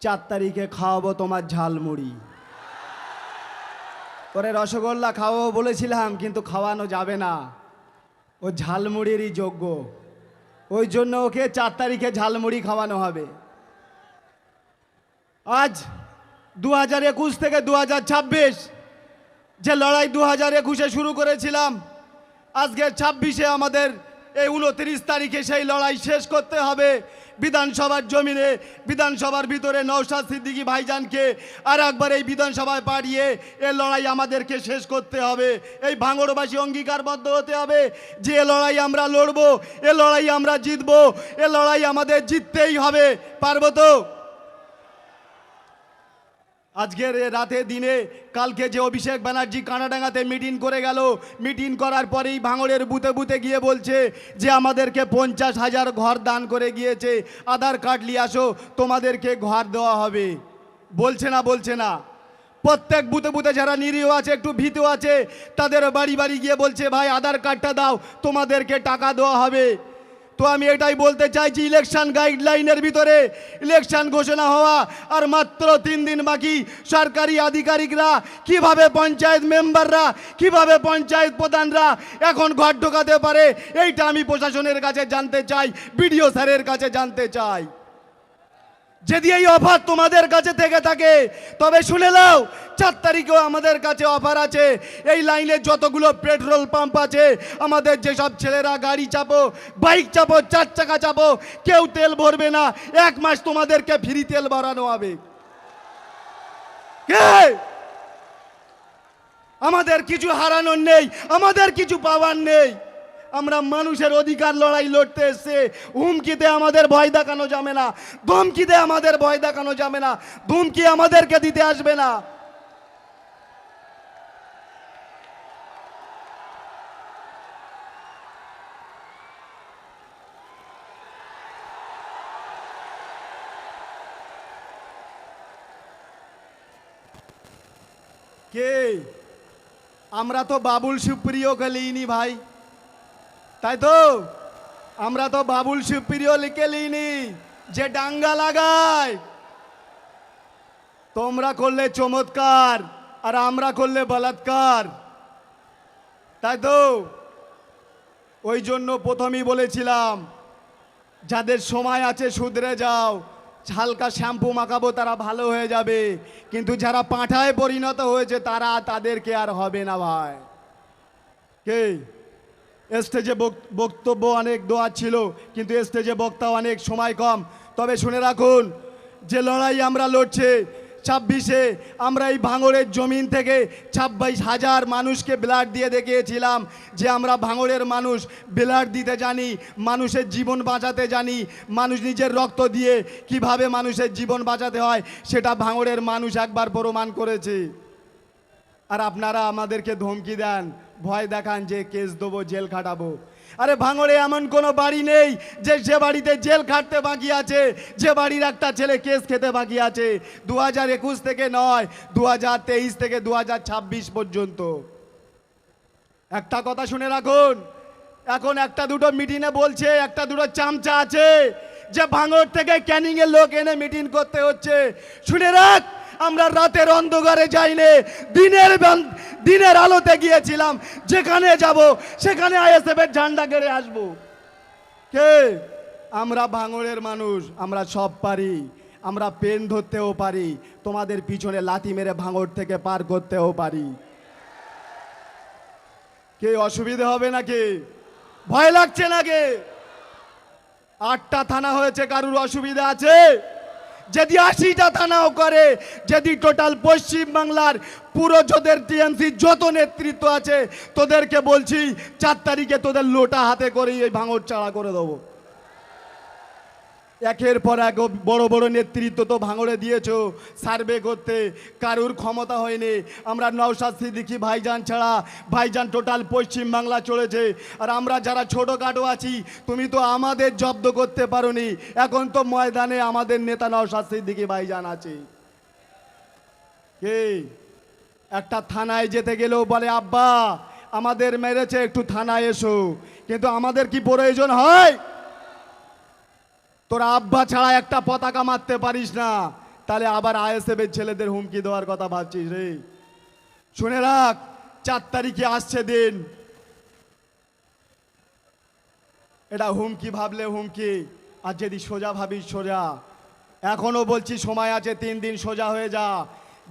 4 তারিখে খাওয়াবো তোমার ঝালমুড়ি। ওরে রসগোল্লা খাওয়াবো বলেছিলাম, কিন্তু খাওয়ানো যাবে না, ও ঝালমুড়িরই যোগ্য। ওই জন্য ওকে 4 তারিখে ঝালমুড়ি খাওয়ানো হবে। আজ 2021 থেকে 2026 যে লড়াই 2021-এ শুরু করেছিলাম, আজকের 26-এ আমাদের এই 29 তারিখে সেই লড়াই শেষ করতে হবে। বিধানসভার জমিনে, বিধানসভার ভিতরে নওশাদ সিদ্দিকী ভাইজানকে আর একবার এই বিধানসভায় পাঠিয়ে এই লড়াই আমাদেরকে শেষ করতে হবে। এই ভাঙড়বাসী অঙ্গীকারবদ্ধ হতে হবে যে এ লড়াই আমরা লড়বো, এ লড়াই আমরা জিতবো, এ লড়াই আমাদের জিততেই হবে। পারবো তো? আজকের রাতে দিনে কালকে যে অভিষেক ব্যানার্জি কানাডাঙ্গাতে মিটিং করে গেল, মিটিং করার পরেই ভাঙড়ের বুথে বুথে গিয়ে বলছে যে আমাদেরকে 50,000 ঘর দান করে গিয়েছে, আধার কার্ড নিয়ে আসো, তোমাদেরকে ঘর দেওয়া হবে। বলছে না? বলছে না? প্রত্যেক বুথে বুথে যারা নিরীহ আছে, একটু ভীত আছে, তাদের বাড়ি বাড়ি গিয়ে বলছে ভাই আধার কার্ডটা দাও, তোমাদেরকে টাকা দেওয়া হবে। তো আমি এটাই বলতে চাইছি, ইলেকশন গাইডলাইনের ভিতরে ইলেকশন ঘোষণা হওয়া আর মাত্র 3 দিন বাকি। সরকারি আধিকারিকরা কিভাবে, পঞ্চায়েত মেম্বাররা কিভাবে, পঞ্চায়েত প্রধানরা এখন ঘর ঢোকাতে পারে, এইটা আমি প্রশাসনের কাছে জানতে চাই, বিডিও স্যারের কাছে জানতে চাই। যদি এই অফার তোমাদের কাছে থেকে থাকে তবে শুনে নাও, 4 তারিখেও আমাদের কাছে অফার আছে। এই লাইনে যতগুলো পেট্রোল পাম্প আছে, আমাদের যেসব ছেলেরা গাড়ি চাপো, বাইক চাপো, 4 চাকা চাপো, কেউ তেল ভরবে না, 1 মাস তোমাদেরকে ফ্রি তেল ভরানো হবে। কে? আমাদের কিছু হারানোর নেই, আমাদের কিছু পাওয়ার নেই। আমরা মানুষের অধিকার লড়াই লড়তে এসে হুমকিতে আমাদের ভয় দেখানো যাবে না, ধমকিতে আমাদের ভয় দেখানো যাবে না, ধমকি আমাদেরকে দিতে আসবে না। কে? আমরা তো বাবুল সুপ্রিয়কে লিইনি ভাই, তাই তো? আমরা তো বাবুল সুপ্রিয় লিখে লিইনি যে ডাঙ্গা লাগায়। তোমরা করলে চমৎকার আর আমরা করলে বলাৎকার, তাই তো? ওই জন্য প্রথমেই বলেছিলাম যাদের সময় আছে শুধরে যাও, হালকা শ্যাম্পু মাখাবো তারা ভালো হয়ে যাবে, কিন্তু যারা পাঁঠায় পরিণত হয়েছে তাদেরকে আর হবে না ভাই। কে? স্টেজে বক্তব্য অনেক দেওয়া ছিল, কিন্তু স্টেজে বক্তা অনেক, সময় কম। তবে শুনে রাখুন, যে লড়াই আমরা লড়ছে 26-এ, আমরা এই ভাঙড়ের জমিন থেকে 26,000 মানুষকে ব্লাড দিয়ে দেখিয়েছিলাম যে আমরা ভাঙড়ের মানুষ ব্লাড দিতে জানি, মানুষের জীবন বাঁচাতে জানি, মানুষ নিজের রক্ত দিয়ে কিভাবে মানুষের জীবন বাঁচাতে হয় সেটা ভাঙড়ের মানুষ একবার প্রমাণ করেছে। আর আপনারা আমাদেরকে ধমকি দেন, ভয় দেখান যে কেস দেবো, জেল খাটাবো। আরে ভাঙড়ে এমন কোনো বাড়ি নেই যে বাড়িতে জেল খাটতে বাকি আছে, যে বাড়ির একটা ছেলে কেস খেতে বাকি আছে। 2021 থেকে নয়, 2023 থেকে 2026 পর্যন্ত। একটা কথা শুনে রাখুন, এখন একটা দুটো মিটিংয়ে বলছে, একটা দুটো চামচা আছে যে ভাঙড় থেকে ক্যানিংয়ের লোক এনে মিটিং করতে হচ্ছে। শুনে রাখ, আমরা রাতের অন্ধকারে যাইনি, দিনের আলোতে গিয়েছিলাম। যেখানে যাব সেখানে আইএসএফের ঝান্ডা গেড়ে আসবো। কে? আমরা ভাঙড়ের মানুষ, আমরা সব পারি, আমরা পেন ধরতেও পারি, তোমাদের পিছনে লাথি মেরে ভাঙড় থেকে পার করতেও পারি। কে? অসুবিধা হবে নাকি? ভয় লাগছে নাকি? 8টা থানা হয়েছে, কারুর অসুবিধা আছে? যদি 80টা থানাও করে, যদি টোটাল পশ্চিম বাংলার পুরো যাদের টিএমসি যত নেতৃত্ব আছে, তোদেরকে বলছি 4 তারিখে তোদের লোটা হাতে করে এই ভাঙড় চাড়া করে দেবো। একের পর এক বড় বড় নেতৃত্ব তো ভাঙড়ে দিয়েছো সার্ভে করতে, কারুর ক্ষমতা হয়নি। আমরা নওশাদ সিদ্দিকী ভাইজান ছাড়া, ভাইজান টোটাল পশ্চিম বাংলা চলেছে। আর আমরা যারা ছোটোখাটো আছি, তুমি তো আমাদের জব্দ করতে পারোনি। এখন তো ময়দানে আমাদের নেতা নওশাদ সিদ্দিকী ভাইজান আছে। কে? একটা থানায় যেতে গেলেও বলে আব্বা আমাদের মেরেছে, একটু থানায় এসো, কিন্তু আমাদের কি প্রয়োজন হয়? তোরা আব্বা ছাড়া একটা পতাকা মারতে পারিস না, তাহলে আবার আইএসএফ এর ছেলেদের হুমকি দেওয়ার কথা ভাবছিস রে? শুনে রাখ, 4 তারিখে আসছে দিন, এটা হুমকি ভাবলে হুমকি, আর যদি সোজা ভাবিস সোজা। এখনো বলছি সময় আছে, 3 দিন সোজা হয়ে যা।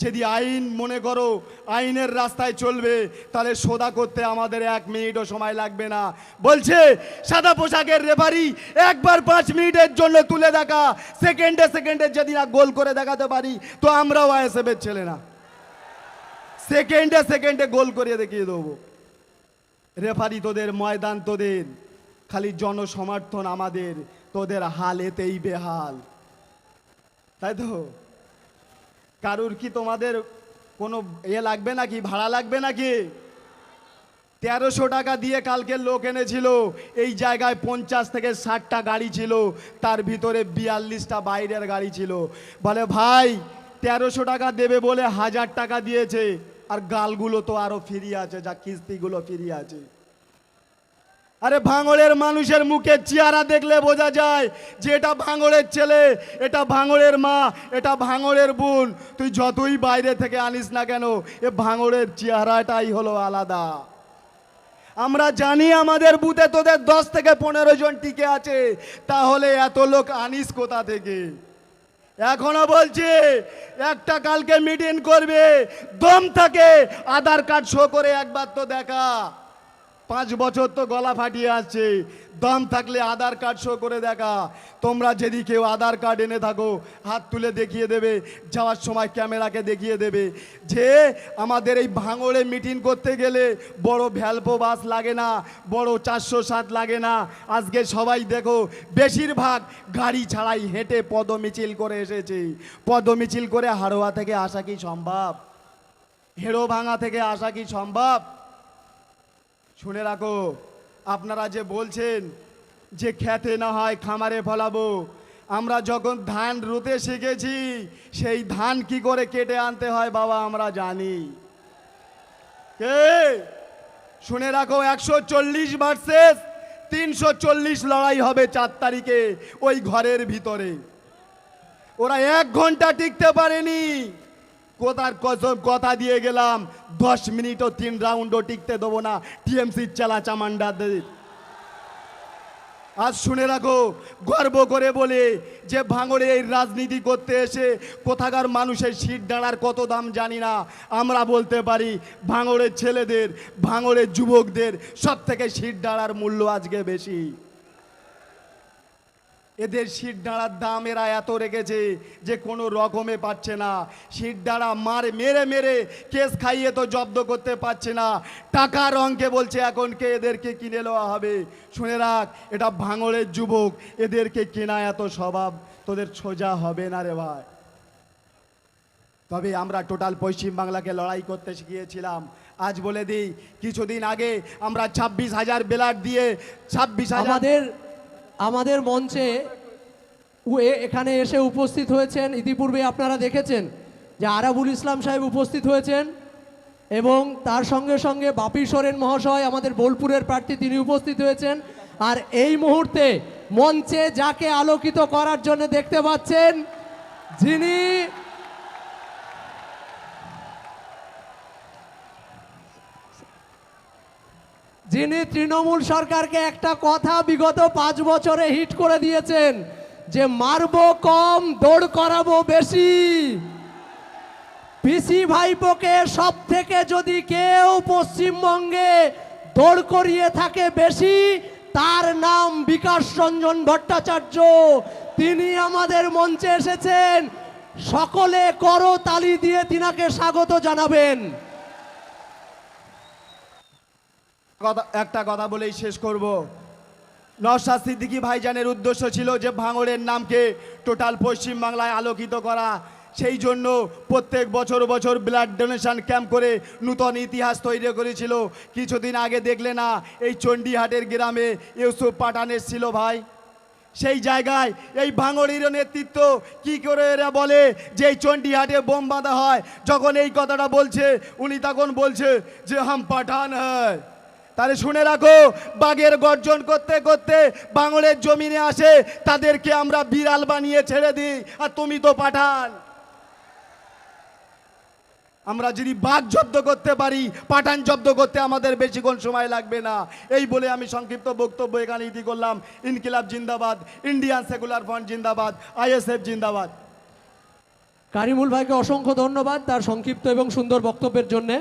যদি আইন মনে করো আইনের রাস্তায় চলবে, তাহলে সোজা করতে আমাদের 1 মিনিটও সময় লাগবে না। বলছে সাদা পোশাকের রেফারি একবার 5 মিনিটের জন্য তুলে দেখা, সেকেন্ডে সেকেন্ডে যদি না গোল করে দেখাতে পারি, তো আমরাও আইএসএফের ছেলে না, সেকেন্ডে সেকেন্ডে গোল করিয়ে দেখিয়ে দেবো। রেফারি তোদের, ময়দান তোদের, খালি জনসমর্থন আমাদের, তোদের হাল এতেই বেহাল, তাই তো? কারুর কি তোমাদের কোনো লাগবে নাকি, ভাড়া লাগবে নাকি? 1300 টাকা দিয়ে কালকে লোক এনেছিল, এই জায়গায় 50 থেকে 60টা গাড়ি ছিল, তার ভিতরে 42টা বাইরের গাড়ি ছিল। বলে ভাই 1300 টাকা দেবে বলে 1000 টাকা দিয়েছে, আর গালগুলো তো আরো ফ্রি আছে, যা কিস্তিগুলো ফ্রি আছে। আরে ভাঙড়ের মানুষের মুখে চেহারা দেখলে বোঝা যায় যে এটা ভাঙড়ের ছেলে, এটা ভাঙড়ের মা, এটা ভাঙড়ের বোন। তুই যতই বাইরে থেকে আনিস না কেন, এ ভাঙড়ের চেহারাটাই হলো আলাদা। আমরা জানি আমাদের বুথে তোদের 10 থেকে 15 জন টিকে আছে, তাহলে এত লোক আনিস কোথা থেকে? এখনো বলছে একটা কালকে মিটিং করবে, দম থাকে আধার কার্ড শো করে একবার তো দেখা। 5 বছর তো গলা ফাটিয়ে আসছে, দম থাকলে আধার কার্ড শো করে দেখা। তোমরা যদি কেউ আধার কার্ড এনে থাকো, হাত তুলে দেখিয়ে দেবে, যাওয়ার সময় ক্যামেরাকে দেখিয়ে দেবে যে আমাদের এই ভাঙড়ে মিটিং করতে গেলে বড় ভ্যালভো বাস লাগে না, বড় 407 লাগে না। আজকে সবাই দেখো বেশিরভাগ গাড়ি ছাড়াই হেঁটে পদমিছিল করে এসেছে। পদমিছিল করে হাড়োয়া থেকে আসা কি সম্ভব? হেড়ো ভাঙা থেকে আসা কি সম্ভব? শুনে রাখো, আপনারা যে বলছেন যে খেতে না হয় খামারে ফলাবো, আমরা যখন ধান রুতে শিখেছি, সেই ধান কি করে কেটে আনতে হয় বাবা আমরা জানি। কে শুনে রাখো, 140 ভার্সেস 340 লড়াই হবে 4 তারিখে ওই ঘরের ভিতরে। ওরা 1 ঘন্টা টিকতে পারেনি, কোথার কসম কথা দিয়ে গেলাম, 10 মিনিটও 3 রাউন্ডও টিকতে দেবো না টিএমসির চালা চামান্ডাদের। আজ শুনে রাখো, গর্ব করে বলে যে ভাঙড়ে এই রাজনীতি করতে এসে কোথাকার মানুষের সিট দাঁড়ার কত দাম জানি না, আমরা বলতে পারি ভাঙড়ের ছেলেদের, ভাঙড়ের যুবকদের সব থেকে সিট দাঁড়ার মূল্য আজকে বেশি। এদের সিট দাঁড়ার দাম এরা এত রেখেছে যে কোনো রকমে পাচ্ছে না। সিট দাঁড়া মেরে মেরে কেস খাইয়ে তো জব্দ করতে পারছে না, টাকার অঙ্কে বলছে এখন কে এদেরকে কিনে নেওয়া হবে। শুনে রাখ, এটা ভাঙড়ের যুবক, এদেরকে কেনা এত স্বভাব তোদের সোজা হবে না রে ভাই। তবে আমরা টোটাল পশ্চিমবাংলাকে লড়াই করতে শিখিয়েছিলাম। আজ বলে দিই, কিছুদিন আগে আমরা 26,000 ব্যালট দিয়ে 26,000 আমাদের মঞ্চে এখানে এসে উপস্থিত হয়েছেন। ইতিপূর্বে আপনারা দেখেছেন যে আরাবুল ইসলাম সাহেব উপস্থিত হয়েছেন, এবং তার সঙ্গে সঙ্গে বাপি সোরেন মহাশয় আমাদের বোলপুরের প্রার্থী, তিনি উপস্থিত হয়েছেন। আর এই মুহূর্তে মঞ্চে যাকে আলোকিত করার জন্য দেখতে পাচ্ছেন, যিনি তৃণমূল সরকারকে একটা কথা বিগত 5 বছরে হিট করে দিয়েছেন যে মারবো কম দৌড় করাবো বেশি। পিসি ভাইপোকে সব থেকে যদি কেউ পশ্চিমবঙ্গে দৌড় করিয়ে থাকে বেশি, তার নাম বিকাশ রঞ্জন ভট্টাচার্য। তিনি আমাদের মঞ্চে এসেছেন, সকলে করতালি দিয়ে তিনাকে স্বাগত জানাবেন। একটা কথা বলেই শেষ করব। নওশাদ সিদ্দিকী ভাইজানের উদ্দেশ্য ছিল যে ভাঙড়ের নামকে টোটাল পশ্চিমবাংলায় আলোকিত করা। সেই জন্য প্রত্যেক বছর ব্লাড ডোনেশন ক্যাম্প করে নূতন ইতিহাস তৈরি করেছিল। কিছুদিন আগে দেখলে না, এই চণ্ডীহাটের গ্রামে ইউসুফ পাঠান এসেছিল ভাই। সেই জায়গায় এই ভাঙড়ির নেতৃত্ব কি করে এরা বলে যে এই চণ্ডীহাটে বোম বাঁধা হয়। যখন এই কথাটা বলছে, উনি তখন বলছে যে হাম পাঠান হ্যায়। তাহলে শুনে রাখো, বাঘের গর্জন করতে করতে ভাঙড়ের জমিনে আসে, তাদেরকে আমরা বিড়াল বানিয়ে ছেড়ে দিই, আর তুমি তো পাঠান। আমরা যদি বাঘ জব্দ করতে পারি, পাঠান জব্দ করতে আমাদের বেশিক্ষণ সময় লাগবে না। এই বলে আমি সংক্ষিপ্ত বক্তব্য এখানে ইতি করলাম। ইনকিলাব জিন্দাবাদ, ইন্ডিয়ান সেকুলার ফ্রন্ট জিন্দাবাদ, আইএসএফ জিন্দাবাদ। কারিমুল ভাইকে অসংখ্য ধন্যবাদ তার সংক্ষিপ্ত এবং সুন্দর বক্তব্যের জন্যে।